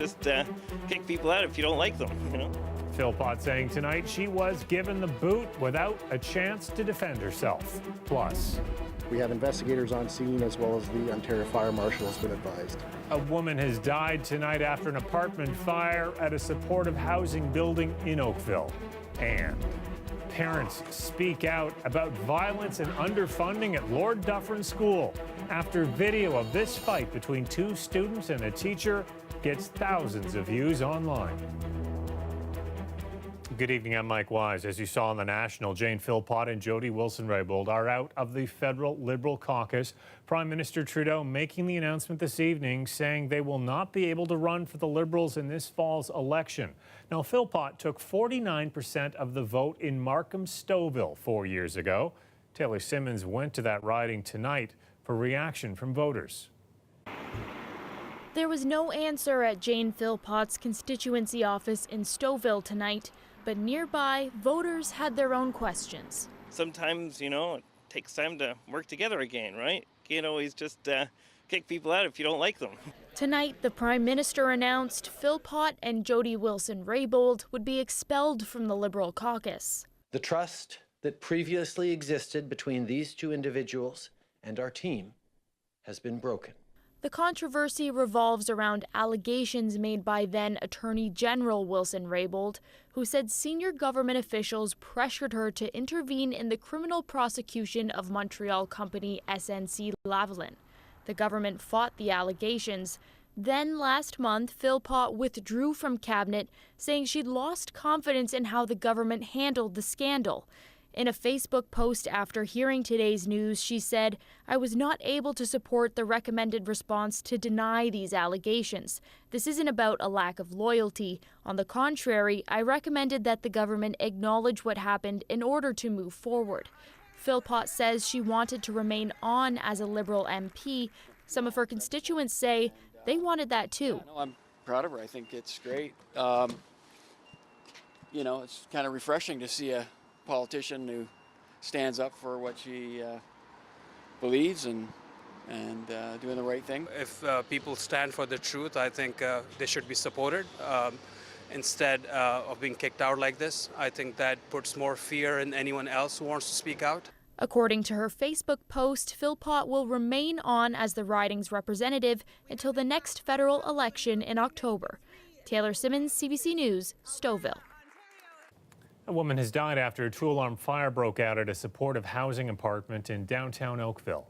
Just kick people out if you don't like them, you know? Philpott saying tonight she was given the boot without a chance to defend herself. Plus, we have investigators on scene as well as the Ontario Fire Marshal has been advised. A woman has died tonight after an apartment fire at a supportive housing building in Oakville. And parents speak out about violence and underfunding at Lord Dufferin School after video of this fight between two students and a teacher gets thousands of views online. Good evening, I'm Mike Wise. As you saw on the National, Jane Philpott and Jody Wilson-Raybould are out of the federal Liberal caucus. Prime Minister Trudeau making the announcement this evening saying they will not be able to run for the Liberals in this fall's election. Now, Philpott took 49% of the vote in Markham-Stouffville 4 years ago. Taylor Simmons went to that riding tonight for reaction from voters. There was no answer at Jane Philpott's constituency office in Stouffville tonight, but nearby, voters had their own questions. Sometimes, you know, it takes time to work together again, right? You can't always just kick people out if you don't like them. Tonight, the Prime Minister announced Philpott and Jody Wilson-Raybould would be expelled from the Liberal caucus. The trust that previously existed between these two individuals and our team has been broken. The controversy revolves around allegations made by then Attorney General Wilson-Raybould, who said senior government officials pressured her to intervene in the criminal prosecution of Montreal company SNC-Lavalin. The government fought the allegations. Then last month, Philpott withdrew from cabinet, saying she'd lost confidence in how the government handled the scandal. In a Facebook post after hearing today's news, she said, "I was not able to support the recommended response to deny these allegations. This isn't about a lack of loyalty. On the contrary, I recommended that the government acknowledge what happened in order to move forward." Philpott says she wanted to remain on as a Liberal MP. Some of her constituents say they wanted that too. Yeah, no, I'm proud of her. I think it's great. You know, it's kind of refreshing to see a politician who stands up for what she believes and doing the right thing. If people stand for the truth, I think they should be supported instead of being kicked out like this. I think that puts more fear in anyone else who wants to speak out. According to her Facebook post, Philpott will remain on as the riding's representative until the next federal election in October. Taylor Simmons, CBC News, Stouffville. A woman has died after a two-alarm fire broke out at a supportive housing apartment in downtown Oakville.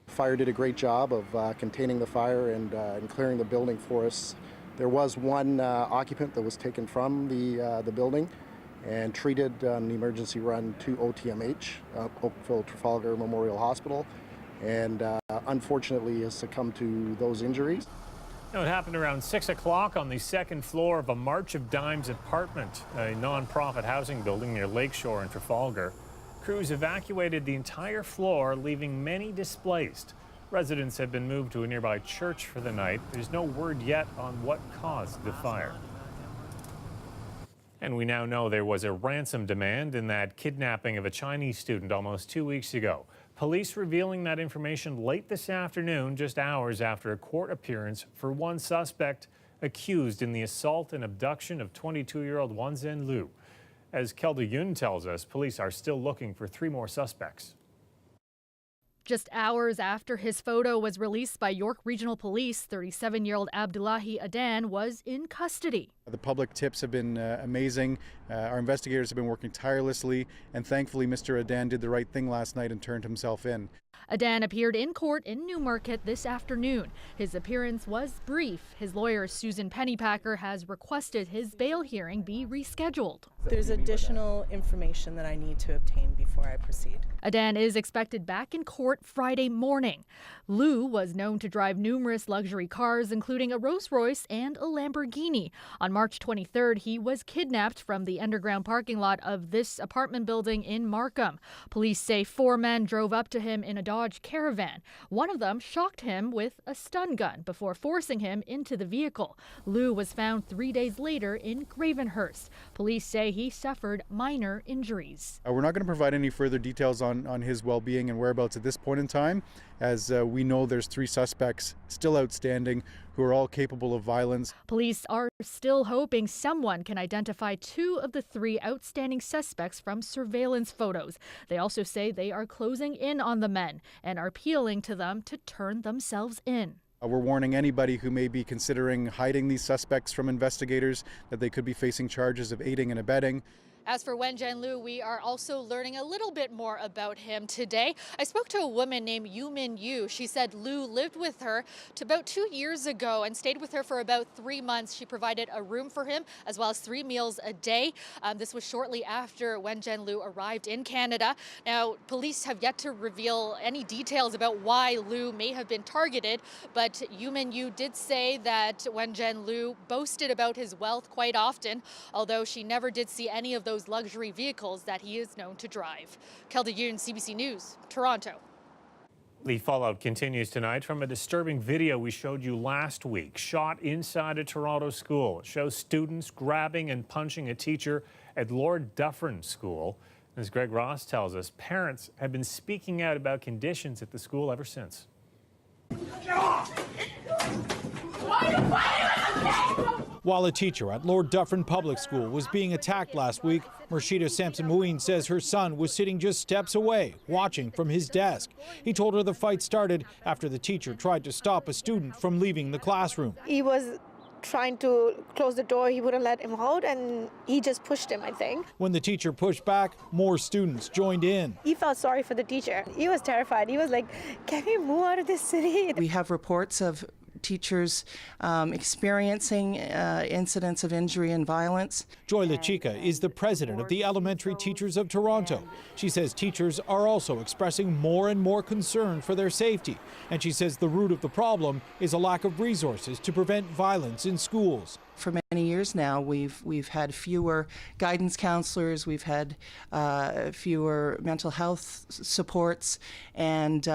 Fire did a great job of containing the fire and clearing the building for us. There was one occupant that was taken from the building and treated on the emergency run to OTMH, Oakville Trafalgar Memorial Hospital, and unfortunately has succumbed to those injuries. Now, it happened around 6 o'clock on the second floor of a March of Dimes apartment, a non-profit housing building near Lakeshore in Trafalgar. Crews evacuated the entire floor, leaving many displaced. Residents have been moved to a nearby church for the night. There's no word yet on what caused the fire. And we now know there was a ransom demand in that kidnapping of a Chinese student almost 2 weeks ago. Police revealing that information late this afternoon, just hours after a court appearance for one suspect accused in the assault and abduction of 22-year-old Wanzhen Liu. As Kelda Yun tells us, police are still looking for 3 more suspects. Just hours after his photo was released by York Regional Police, 37-year-old Abdullahi Adan was in custody. The public tips have been amazing. Our investigators have been working tirelessly, and thankfully Mr. Adan did the right thing last night and turned himself in. Adan appeared in court in Newmarket this afternoon. His appearance was brief. His lawyer, Susan Pennypacker, has requested his bail hearing be rescheduled. There's additional information that I need to obtain before I proceed. Adan is expected back in court Friday morning. Liu was known to drive numerous luxury cars, including a Rolls-Royce and a Lamborghini. On March 23rd, he was kidnapped from the underground parking lot of this apartment building in Markham. Police say 4 men drove up to him in a Dodge Caravan. One of them shocked him with a stun gun before forcing him into the vehicle. Liu was found 3 days later in Gravenhurst. Police say he suffered minor injuries. We're not going to provide any further details on his well-being and whereabouts at this point in time, as we know there's 3 suspects still outstanding who are all capable of violence. Police are still hoping someone can identify 2 of the 3 outstanding suspects from surveillance photos. They also say they are closing in on the men and are appealing to them to turn themselves in. We're warning anybody who may be considering hiding these suspects from investigators that they could be facing charges of aiding and abetting. As for Wenjian Liu, we are also learning a little bit more about him today. I spoke to a woman named Yumin Yu. She said Liu lived with her to about 2 years ago and stayed with her for about 3 months. She provided a room for him as well as 3 meals a day. This was shortly after Wenjian Liu arrived in Canada. Now, police have yet to reveal any details about why Liu may have been targeted, but Yumin Yu did say that Wenjian Liu boasted about his wealth quite often, although she never did see any of those luxury vehicles that he is known to drive. Kelda Yoon, CBC News, Toronto. The fallout continues tonight from a disturbing video we showed you last week, shot inside a Toronto school. It shows students grabbing and punching a teacher at Lord Dufferin School. As Greg Ross tells us, parents have been speaking out about conditions at the school ever since. While a teacher at Lord Dufferin Public School was being attacked last week, Murshida Samson-Mouin says her son was sitting just steps away, watching from his desk. He told her the fight started after the teacher tried to stop a student from leaving the classroom. He was trying to close the door, he wouldn't let him out, and he just pushed him, I think. When the teacher pushed back, more students joined in. He felt sorry for the teacher. He was terrified. He was like, can we move out of this city? We have reports of teachers experiencing incidents of injury and violence. Joy LaChica is the president of the Elementary Teachers of Toronto. She says teachers are also expressing more and more concern for their safety. And she says the root of the problem is a lack of resources to prevent violence in schools. For many years now, we've had fewer guidance counselors, we've had fewer mental health supports, and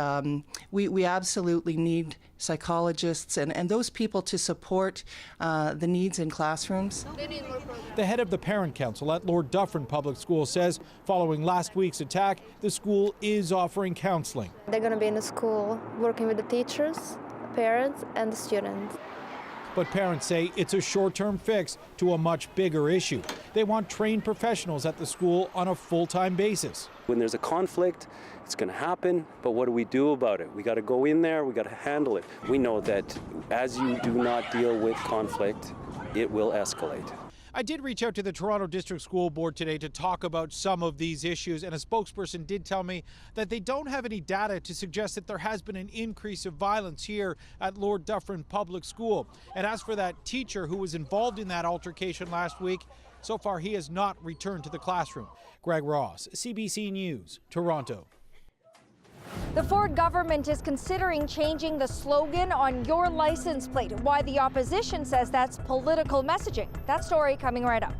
we absolutely need psychologists and those people to support the needs in classrooms. The head of the Parent Council at Lord Dufferin Public School says following last week's attack, the school is offering counseling. They're going to be in the school working with the teachers, parents, and the students. But parents say it's a short-term fix to a much bigger issue. They want trained professionals at the school on a full-time basis. When there's a conflict, it's going to happen, but what do we do about it? We got to go in there, we got to handle it. We know that as you do not deal with conflict, it will escalate. I did reach out to the Toronto District School Board today to talk about some of these issues, and a spokesperson did tell me that they don't have any data to suggest that there has been an increase of violence here at Lord Dufferin Public School. And as for that teacher who was involved in that altercation last week, so far he has not returned to the classroom. Greg Ross, CBC News, Toronto. The Ford government is considering changing the slogan on your license plate. Why the opposition says that's political messaging. That story coming right up.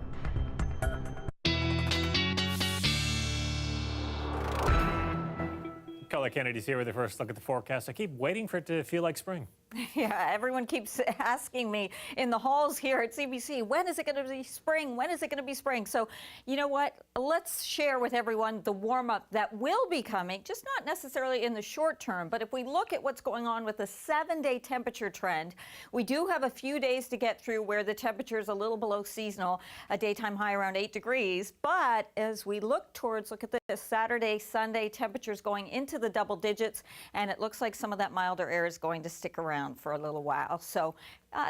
Color Kennedy's here with the first look at the forecast. I keep waiting for it to feel like spring. Yeah, everyone keeps asking me in the halls here at CBC, when is it going to be spring? When is it going to be spring? So, you know what? Let's share with everyone the warm-up that will be coming, just not necessarily in the short term, but if we look at what's going on with the 7-day temperature trend, we do have a few days to get through where the temperature is a little below seasonal, a daytime high around 8 degrees. But as we look towards, look at this, Saturday, Sunday, temperatures going into the double digits, and it looks like some of that milder air is going to stick around for a little while. So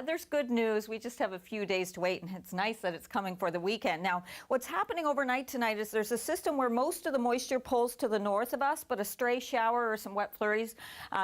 there's good news. We just have a few days to wait, and it's nice that it's coming for the weekend. Now, what's happening overnight tonight is there's a system where most of the moisture pulls to the north of us, but a stray shower or some wet flurries,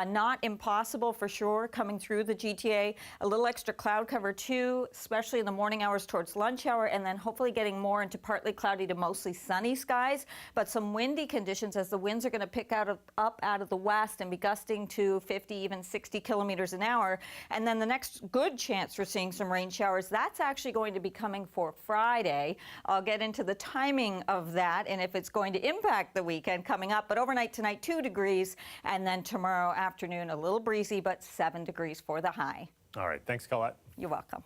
not impossible for sure, coming through the GTA. A little extra cloud cover too, especially in the morning hours towards lunch hour, and then hopefully getting more into partly cloudy to mostly sunny skies, but some windy conditions as the winds are going to pick up out of the west and be gusting to 50, even 60 kilometers an hour. And then the next good chance for seeing some rain showers, that's actually going to be coming for Friday. I'll get into the timing of that and if it's going to impact the weekend coming up. But overnight tonight, 2 degrees, and then tomorrow afternoon, a little breezy, but 7 degrees for the high. All right. Thanks, Colette. You're welcome.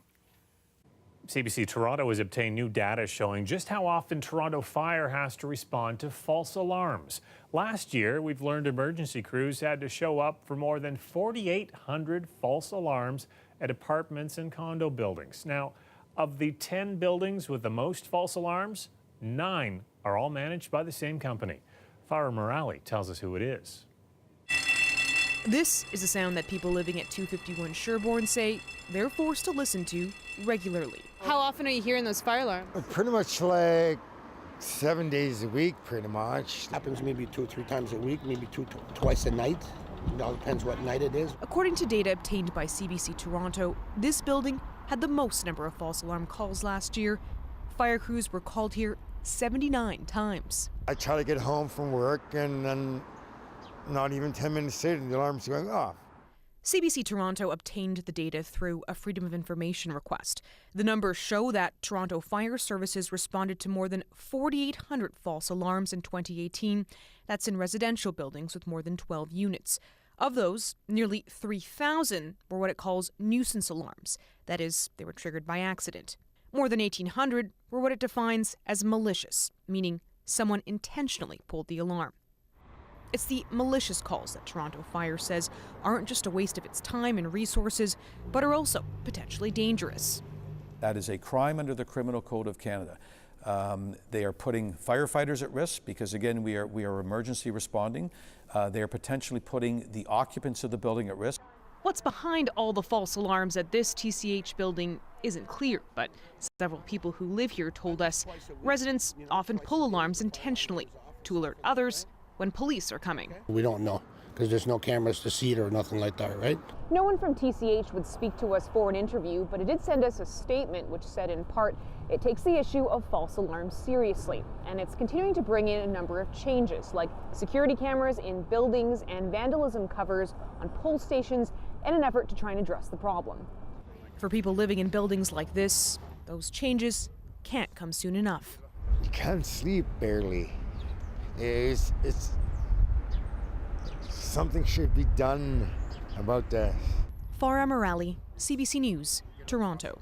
CBC Toronto has obtained new data showing just how often Toronto Fire has to respond to false alarms. Last year, we've learned emergency crews had to show up for more than 4,800 false alarms at apartments and condo buildings. Now, of the 10 buildings with the most false alarms, 9 are all managed by the same company. Farah Morali tells us who it is. This is a sound that people living at 251 Sherbourne say they're forced to listen to regularly. How often are you hearing those fire alarms? Pretty much like 7 days a week, pretty much. Happens maybe 2 or 3 times a week, maybe twice a night. It all depends what night it is. According to data obtained by CBC Toronto, this building had the most number of false alarm calls last year. Fire crews were called here 79 times. I try to get home from work and then not even 10 minutes later, the alarm's going off. CBC Toronto obtained the data through a Freedom of Information request. The numbers show that Toronto Fire Services responded to more than 4,800 false alarms in 2018. That's in residential buildings with more than 12 units. Of those, nearly 3,000 were what it calls nuisance alarms. That is, they were triggered by accident. More than 1,800 were what it defines as malicious, meaning someone intentionally pulled the alarm. It's the malicious calls that Toronto Fire says aren't just a waste of its time and resources, but are also potentially dangerous. That is a crime under the Criminal Code of Canada. They are putting firefighters at risk because, again, we are emergency responding. They are potentially putting the occupants of the building at risk. What's behind all the false alarms at this TCH building isn't clear, but several people who live here told us residents often pull alarms intentionally to alert others when police are coming. We don't know because there's no cameras to see it or nothing like that, right? No one from TCH would speak to us for an interview, but it did send us a statement which said in part it takes the issue of false alarms seriously, and it's continuing to bring in a number of changes like security cameras in buildings and vandalism covers on pole stations in an effort to try and address the problem. For people living in buildings like this, those changes can't come soon enough. You can't sleep barely. It's something should be done about that. Farah Morali, CBC News, Toronto.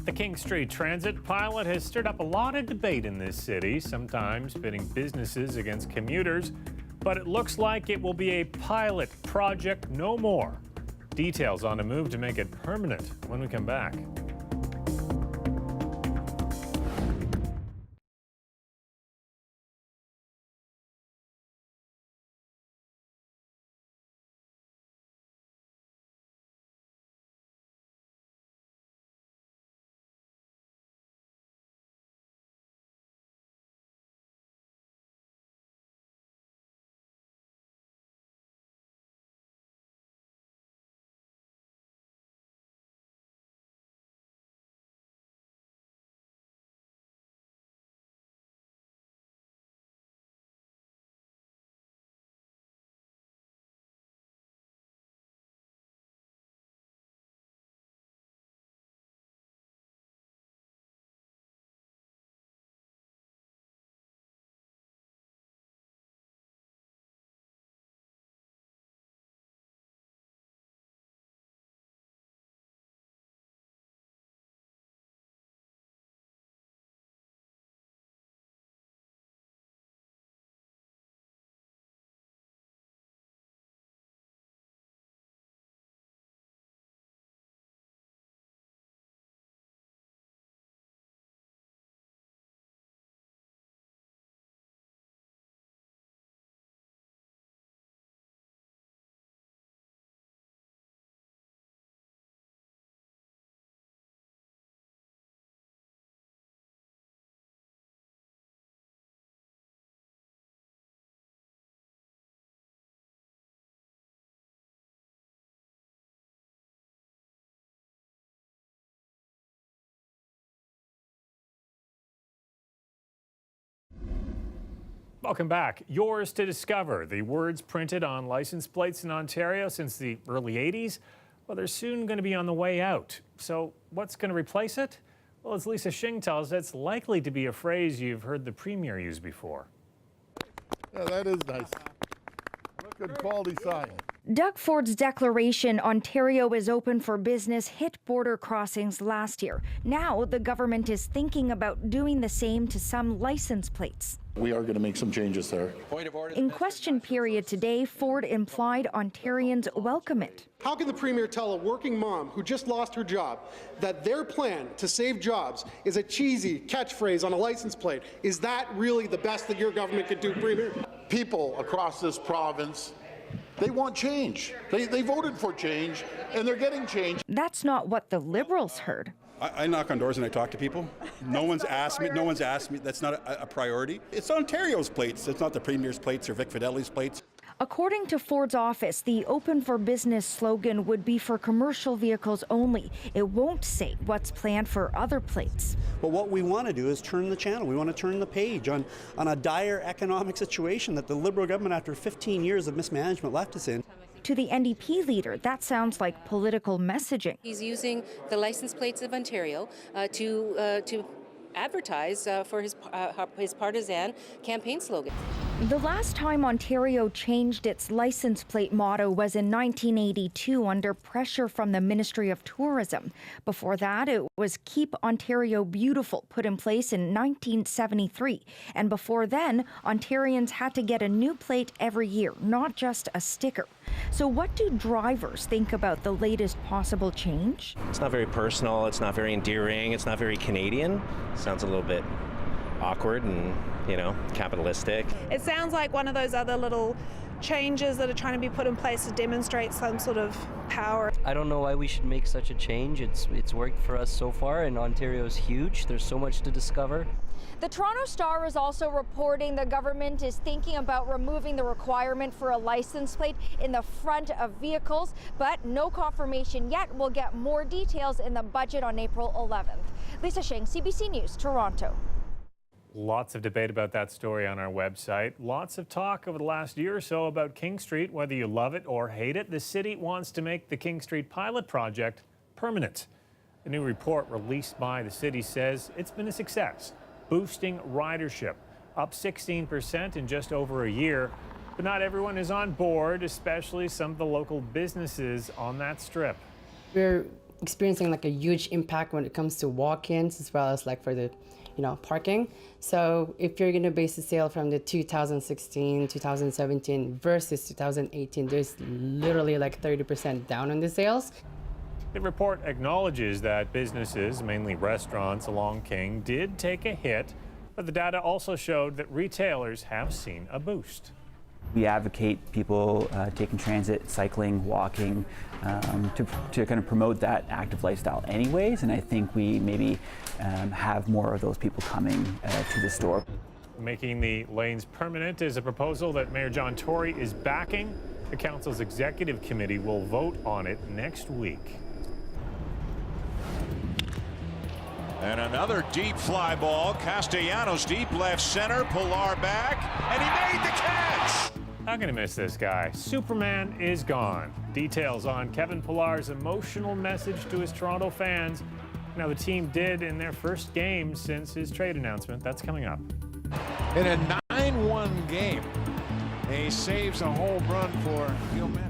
The King Street Transit pilot has stirred up a lot of debate in this city, sometimes pitting businesses against commuters, but it looks like it will be a pilot project no more. Details on a move to make it permanent when we come back. Welcome back. Yours to discover. The words printed on license plates in Ontario since the early 80s, well, they're soon going to be on the way out. So what's going to replace it? Well, as Lisa Shing tells us, it's likely to be a phrase you've heard the Premier use before. Yeah, that is nice. Good quality sign. Doug Ford's declaration, Ontario is open for business, hit border crossings last year. Now the government is thinking about doing the same to some license plates. We are going to make some changes there. In question period today, Ford implied Ontarians welcome it. How can the Premier tell a working mom who just lost her job that their plan to save jobs is a cheesy catchphrase on a license plate? Is that really the best that your government could do, Premier? People across this province, they want change. They voted for change, and they're getting change. That's not what the Liberals heard. I knock on doors and I talk to people. No one's asked me. That's not a priority. It's Ontario's plates. It's not the Premier's plates or Vic Fideli's plates. According to Ford's office, the Open for Business slogan would be for commercial vehicles only. It won't say what's planned for other plates. But what we want to do is turn the channel. We want to turn the page on a dire economic situation that the Liberal government, after 15 years of mismanagement, left us in. To the NDP leader, that sounds like political messaging. He's using the license plates of Ontario to advertise for his partisan campaign slogan. The last time Ontario changed its license plate motto was in 1982 under pressure from the Ministry of Tourism. Before that, it was Keep Ontario Beautiful, put in place in 1973. And before then, Ontarians had to get a new plate every year, not just a sticker. So what do drivers think about the latest possible change? It's not very personal, it's not very endearing, it's not very Canadian. Sounds a little bit awkward and, capitalistic. It sounds like one of those other little changes that are trying to be put in place to demonstrate some sort of power. I don't know why we should make such a change. It's worked for us so far, and Ontario's huge. There's so much to discover. The Toronto Star is also reporting the government is thinking about removing the requirement for a license plate in the front of vehicles, but no confirmation yet. We'll get more details in the budget on April 11th. Lisa Sheng, CBC News, Toronto. Lots of debate about that story on our website. Lots of talk over the last year or so about King Street. Whether you love it or hate it, the city wants to make the King Street pilot project permanent. A new report released by the city says it's been a success, boosting ridership, up 16% in just over a year. But not everyone is on board, especially some of the local businesses on that strip. We're experiencing like a huge impact when it comes to walk-ins as well as like for the parking. So if you're going to base the sale from the 2016, 2017 versus 2018, there's literally like 30% down on the sales. The report acknowledges that businesses, mainly restaurants along King, did take a hit, but the data also showed that retailers have seen a boost. We advocate people taking transit, cycling, walking, to kind of promote that active lifestyle anyways, and I think we maybe have more of those people coming to the store. Making the lanes permanent is a proposal that Mayor John Tory is backing. The council's executive committee will vote on it next week. And another deep fly ball. Castellanos deep left center. Pilar back, and he made the catch. How can I miss this guy? Superman is gone. Details on Kevin Pillar's emotional message to his Toronto fans. Now the team did in their first game since his trade announcement. That's coming up. In a 9-1 game, he saves a home run for Gil Mann.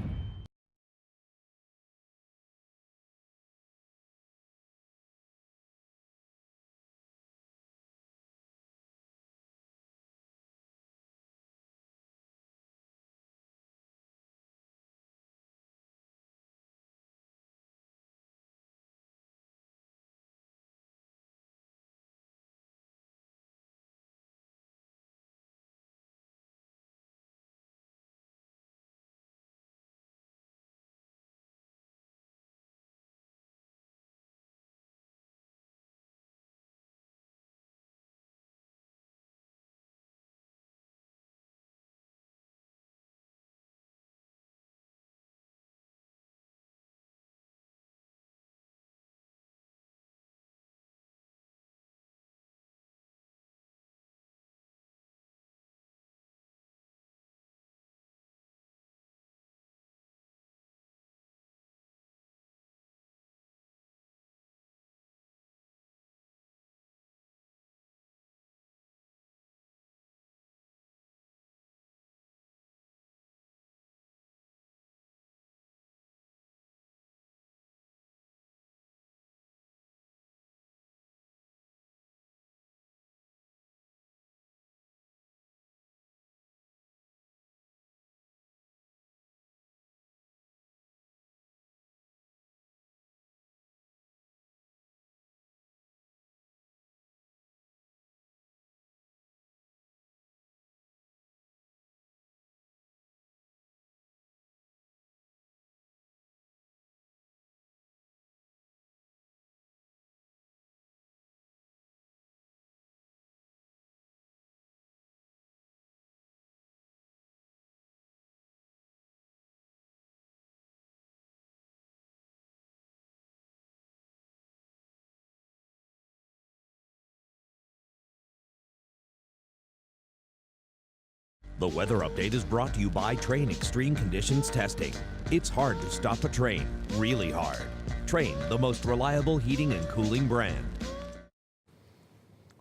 The weather update is brought to you by Train Extreme Conditions Testing. It's hard to stop a train, really hard. Train, the most reliable heating and cooling brand.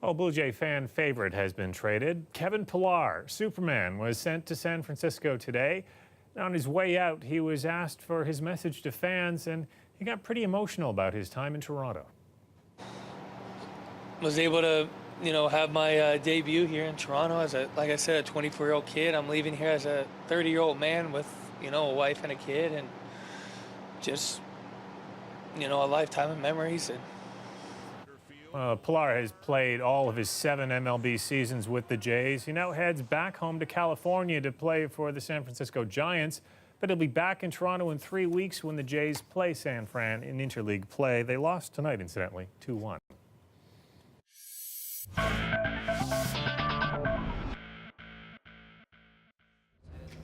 Oh, Blue Jay fan favorite has been traded. Kevin Pillar, Superman, was sent to San Francisco today. On his way out, he was asked for his message to fans, and he got pretty emotional about his time in Toronto. Was able to, have my debut here in Toronto as like I said, a 24-year-old kid. I'm leaving here as a 30-year-old man with, a wife and a kid, and just, a lifetime of memories. And Pillar has played all of his 7 MLB seasons with the Jays. He now heads back home to California to play for the San Francisco Giants, but he'll be back in Toronto in 3 weeks when the Jays play San Fran in interleague play. They lost tonight, incidentally, 2-1.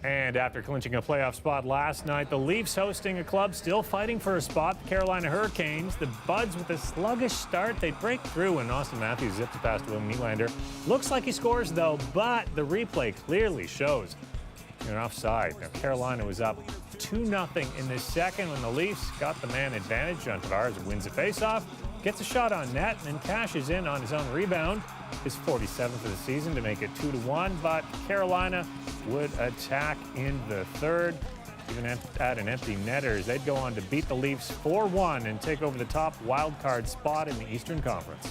And after clinching a playoff spot last night, the Leafs hosting a club still fighting for a spot, the Carolina Hurricanes. The Buds with a sluggish start. They break through when Austin Matthews zipped it past Will Nylander. Looks like he scores, though, but the replay clearly shows an offside. Now, Carolina was up 2-0 in the second when the Leafs got the man advantage. John Tavares wins a faceoff, gets a shot on net, and then cashes in on his own rebound. His 47th of the season to make it 2-1, but Carolina would attack in the third. Even at an empty netters, they'd go on to beat the Leafs 4-1 and take over the top wild card spot in the Eastern Conference.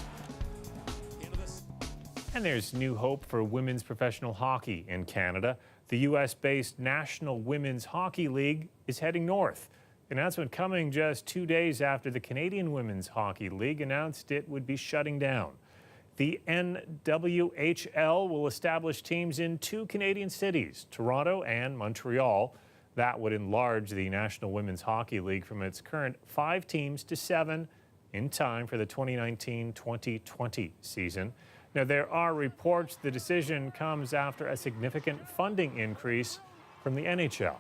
And there's new hope for women's professional hockey in Canada. The U.S.-based National Women's Hockey League is heading north. The announcement coming just 2 days after the Canadian Women's Hockey League announced it would be shutting down. The NWHL will establish teams in 2 Canadian cities, Toronto and Montreal. That would enlarge the National Women's Hockey League from its current 5 teams to 7 in time for the 2019-2020 season. Now, there are reports the decision comes after a significant funding increase from the NHL.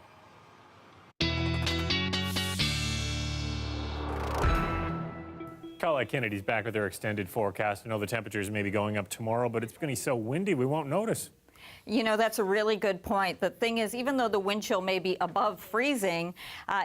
Carla Kennedy's back with their extended forecast. I know the temperatures may be going up tomorrow, but it's going to be so windy we won't notice. That's a really good point. The thing is, even though the wind chill may be above freezing,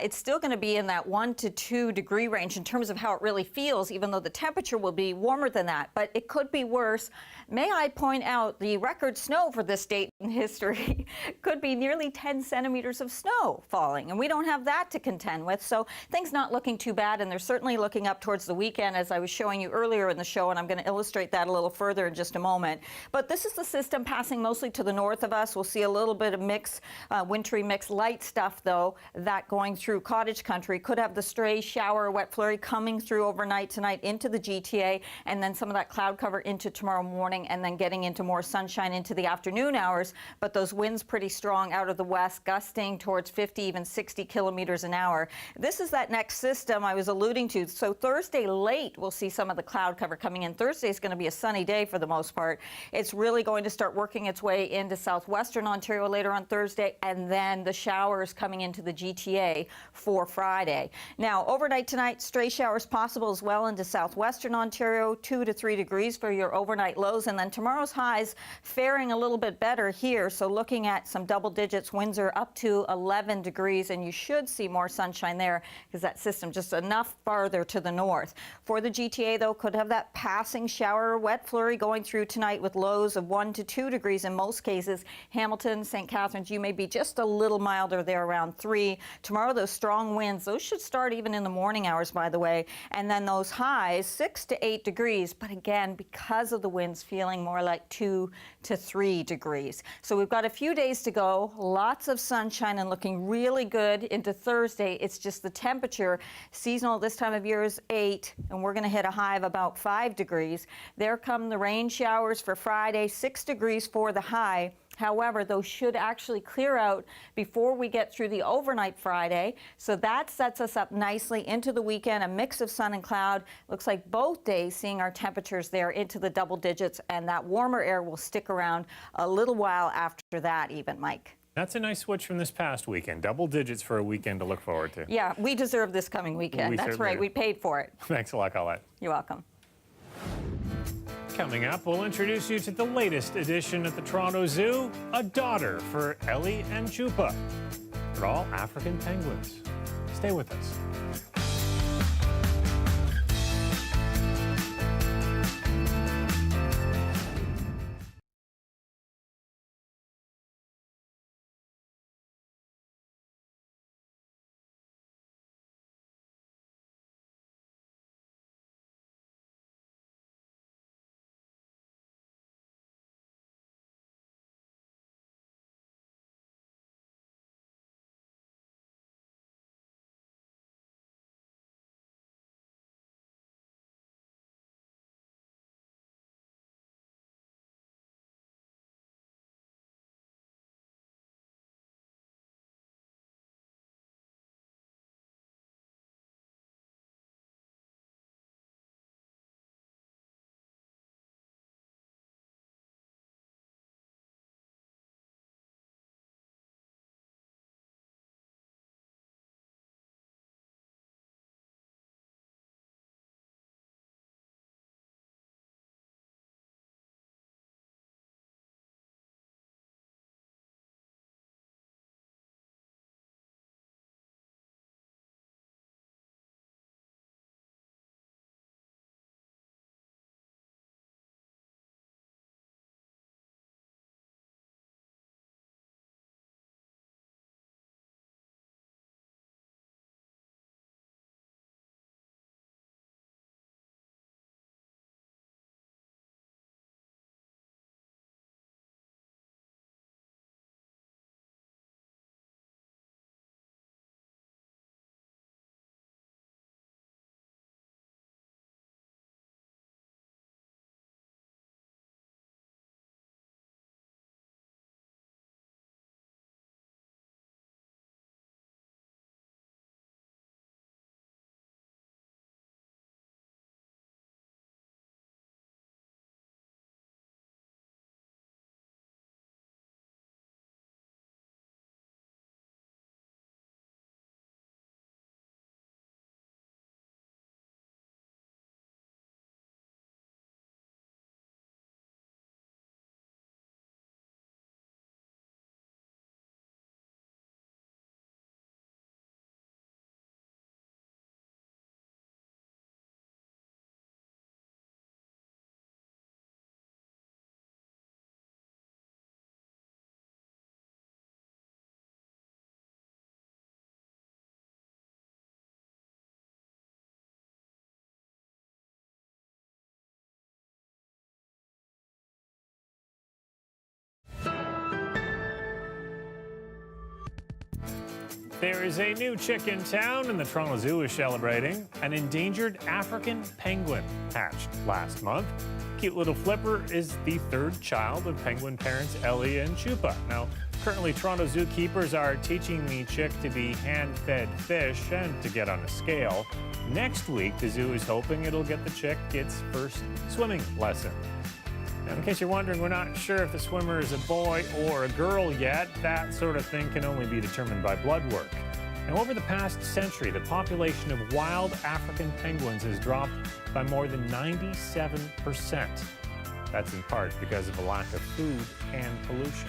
it's still going to be in that 1 to 2 degree range in terms of how it really feels, even though the temperature will be warmer than that. But it could be worse. May I point out the record snow for this date in history could be nearly 10 centimeters of snow falling, and we don't have that to contend with. So things not looking too bad, and they're certainly looking up towards the weekend, as I was showing you earlier in the show, and I'm going to illustrate that a little further in just a moment. But this is the system passing mostly to the north of us. We'll see a little bit of mix, wintry mix, light stuff, though, that going through cottage country. Could have the stray shower, wet flurry coming through overnight tonight into the GTA, and then some of that cloud cover into tomorrow morning, and then getting into more sunshine into the afternoon hours. But those winds pretty strong out of the west, gusting towards 50, even 60 kilometers an hour. This is that next system I was alluding to. So Thursday late, we'll see some of the cloud cover coming in. Thursday is going to be a sunny day for the most part. It's really going to start working its way into southwestern Ontario later on Thursday, and then the showers coming into the GTA for Friday. Now, overnight tonight, stray showers possible as well into southwestern Ontario, 2 to 3 degrees for your overnight lows, and then tomorrow's highs faring a little bit better here. So looking at some double digits, Windsor up to 11 degrees, and you should see more sunshine there because that system just enough farther to the north. For the GTA, though, could have that passing shower or wet flurry going through tonight with lows of 1 to 2 degrees in most cases. Hamilton, St. Catharines, you may be just a little milder there around 3. Tomorrow, those strong winds, those should start even in the morning hours, by the way. And then those highs, 6 to 8 degrees. But again, because of the winds, feeling more like 2 to 3 degrees. So we've got a few days to go, lots of sunshine and looking really good into Thursday. It's just the temperature, seasonal this time of year is 8, and we're going to hit a high of about 5 degrees. There come the rain showers for Friday, 6 degrees for the high. However, those should actually clear out before we get through the overnight Friday. So that sets us up nicely into the weekend, a mix of sun and cloud. Looks like both days seeing our temperatures there into the double digits, and that warmer air will stick around a little while after that even, Mike. That's a nice switch from this past weekend. Double digits for a weekend to look forward to. Yeah, we deserve this coming weekend. That's right. We paid for it. Thanks a lot, Colette. You're welcome. Coming up, we'll introduce you to the latest addition at the Toronto Zoo, a daughter for Ellie and Chupa. They're all African penguins. Stay with us. There is a new chick in town, and the Toronto Zoo is celebrating. An endangered African penguin hatched last month. Cute little Flipper is the third child of penguin parents Ellie and Chupa. Now, currently Toronto zookeepers are teaching the chick to be hand-fed fish and to get on a scale. Next week, the zoo is hoping it'll get the chick its first swimming lesson. Now, in case you're wondering, we're not sure if the swimmer is a boy or a girl yet. That sort of thing can only be determined by blood work. Now, over the past century, the population of wild African penguins has dropped by more than 97%. That's in part because of a lack of food and pollution.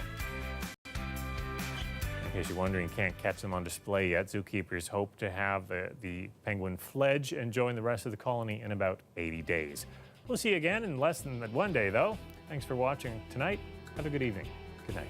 In case you're wondering, you can't catch them on display yet. Zookeepers hope to have the penguin fledge and join the rest of the colony in about 80 days. We'll see you again in less than 1 day, though. Thanks for watching tonight. Have a good evening. Good night.